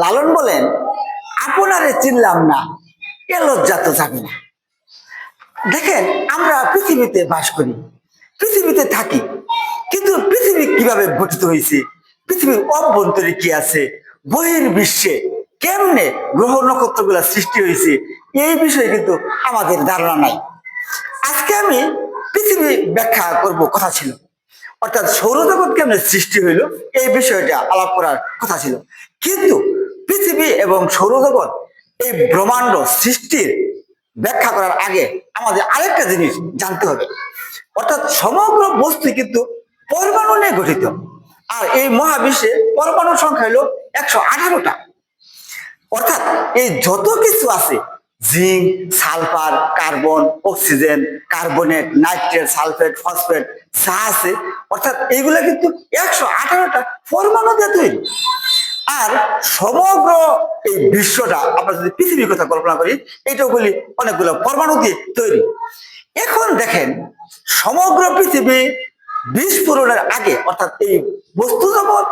লালন বলেন, আপনারে চিনলাম না, এ লজ্জা তো যাবে না। দেখেন, আমরা পৃথিবীতে বাস করি, পৃথিবীতে থাকি, কিন্তু পৃথিবী কিভাবে গঠিত হয়েছে, পৃথিবীর অভ্যন্তরে কি আছে, বহির্বিশ্বে কেমনে গ্রহ নক্ষত্র গুলা সৃষ্টি হয়েছে, এই বিষয়ে কিন্তু আমাদের ধারণা নাই। আজকে আমি পৃথিবী ব্যাখ্যা করব কথা ছিল, অর্থাৎ সৌরজগৎ কেমনে সৃষ্টি হইল এই বিষয়টা আলাপ করার কথা ছিল। কিন্তু পৃথিবী এবং সৌরজগৎ, এই ব্রহ্মাণ্ড সৃষ্টির ব্যাখ্যা করার আগে আমাদের আরেকটা জিনিস জানতে হবে, অর্থাৎ সমগ্র বস্তু কিন্তু পরমাণু নিয়ে গঠিত। আর এই মহাবিশ্বে পরমাণুর সংখ্যা হলো 118টা। অর্থাৎ এই যত কিছু আছে, zinc, sulphur, carbon, oxygen, carbonate, nitrate, sulphate, phosphate যা আছে, অর্থাৎ এইগুলা কিন্তু 118টা পরমাণু দিয়ে তৈরি। আর সমগ্র এই বিশ্বটা আমরা যদি পৃথিবীর কথা কল্পনা করি, এটাও বলি অনেকগুলো পরমাণু দিয়ে তৈরি। এখন দেখেন, সমগ্র পৃথিবী বিস্ফোরণের আগে, অর্থাৎ এই বস্তু জগৎ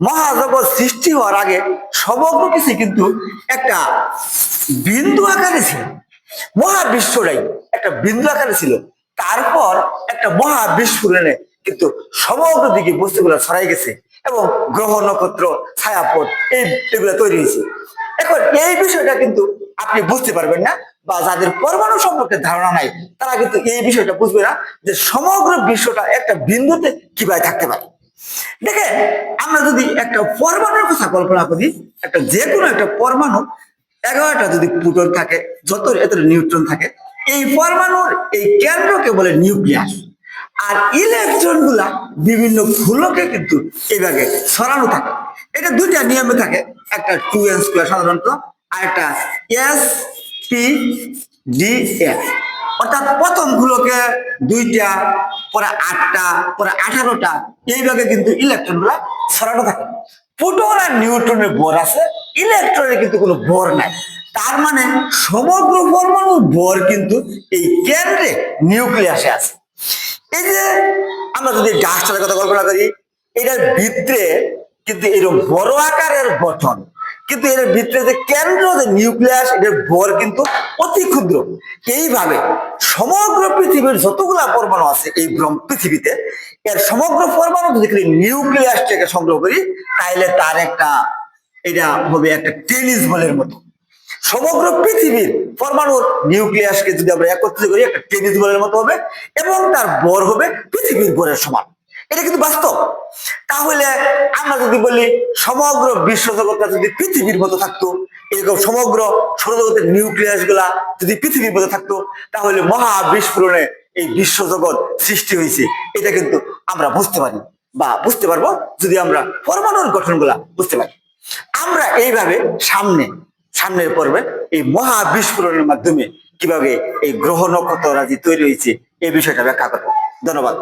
মহাজগৎ সৃষ্টি হওয়ার আগে সমগ্র কিছু কিন্তু একটা বিন্দু আকারে ছিল। মহাবিশ্বটাই একটা বিন্দু আকারে ছিল। তারপর একটা মহা বিস্ফোরণে কিন্তু সমগ্র দিকে বস্তুগুলো ছড়াই গেছে এবং গ্রহ নক্ষত্র ছায়াপথ এগুলো তৈরি হয়েছে। এখন এই বিষয়টা কিন্তু আপনি বুঝতে পারবেন না, বা যাদের পরমাণু সম্পর্কে ধারণা নাই তারা কিন্তু এই বিষয়টা বুঝবে না যে সমগ্র বিশ্বটা একটা বিন্দুতে কিভাবে থাকতে পারে। দেখেন, আমরা যদি একটা পরমাণুর কথা কল্পনা করি, একটা যে কোনো একটা পরমাণু 11টা যদি প্রোটন থাকে, যত এত নিউট্রন থাকে, এই পরমাণুর এই কেন্দ্রকে বলে নিউক্লিয়াস। আর ইলেকট্রন গুলা বিভিন্ন গোলকে কিন্তু এইভাবে ছড়ানো থাকে। এটা দুইটা নিয়মে থাকে, একটা 2n স্কয়ার সাধারণত, আর একটা SPDF। অর্থাৎ প্রথম গুলোকে 2টা, পরে 8টা, পরে 18টা, এইভাবে কিন্তু ইলেকট্রন গুলা ছড়ানো থাকে। প্রোটন আর নিউট্রনের ভর আছে, ইলেকট্রনের কিন্তু কোনো ভর নাই। তার মানে সমগ্র পরমাণুর ভর কিন্তু এই কেন্দ্রে নিউক্লিয়াসে আছে। এই যে আমরা যদি গাছটার কথা কল্পনা করি, এটার ভিতরে কিন্তু এরকম বড় আকারের গঠন, কিন্তু এর ভিতরে যে কেন্দ্র যে নিউক্লিয়াস, এটার ভর কিন্তু অতি ক্ষুদ্র। এইভাবে সমগ্র পৃথিবীর যতগুলা পরমাণু আছে এই পৃথিবীতে, এর সমগ্র পরমাণু যদি নিউক্লিয়াসটাকে সংগ্রহ করি, তাহলে তার একটা, এটা হবে একটা টেনিস বলের মতো। সমগ্র পৃথিবীর পরমাণুর নিউক্লিয়াসকে যদি আমরা একত্রিত করি, একটা টেনিস বলের মতো হবে এবং তার ভর হবে পৃথিবীর ভরের সমান। এটা কিন্তু বাস্তব। তাহলে আমরা যদি বলি সমগ্র বিশ্বজগৎটা যদি পৃথিবীর মতো থাকতো, এরকম সমগ্র সৌরজগতের নিউক্লিয়াস গুলা যদি পৃথিবীর মতো থাকতো, তাহলে মহা বিস্ফোরণে এই বিশ্বজগৎ সৃষ্টি হয়েছে, এটা কিন্তু আমরা বুঝতে পারি, বা বুঝতে পারবো যদি আমরা পরমাণুর গঠনগুলা বুঝতে পারি। আমরা এইভাবে সামনের পর্বে এই মহা বিস্ফোরণের মাধ্যমে কিভাবে এই গ্রহ নক্ষত্র রাজি তৈরি হয়েছে এই বিষয়টা ব্যাখ্যা করবো। ধন্যবাদ।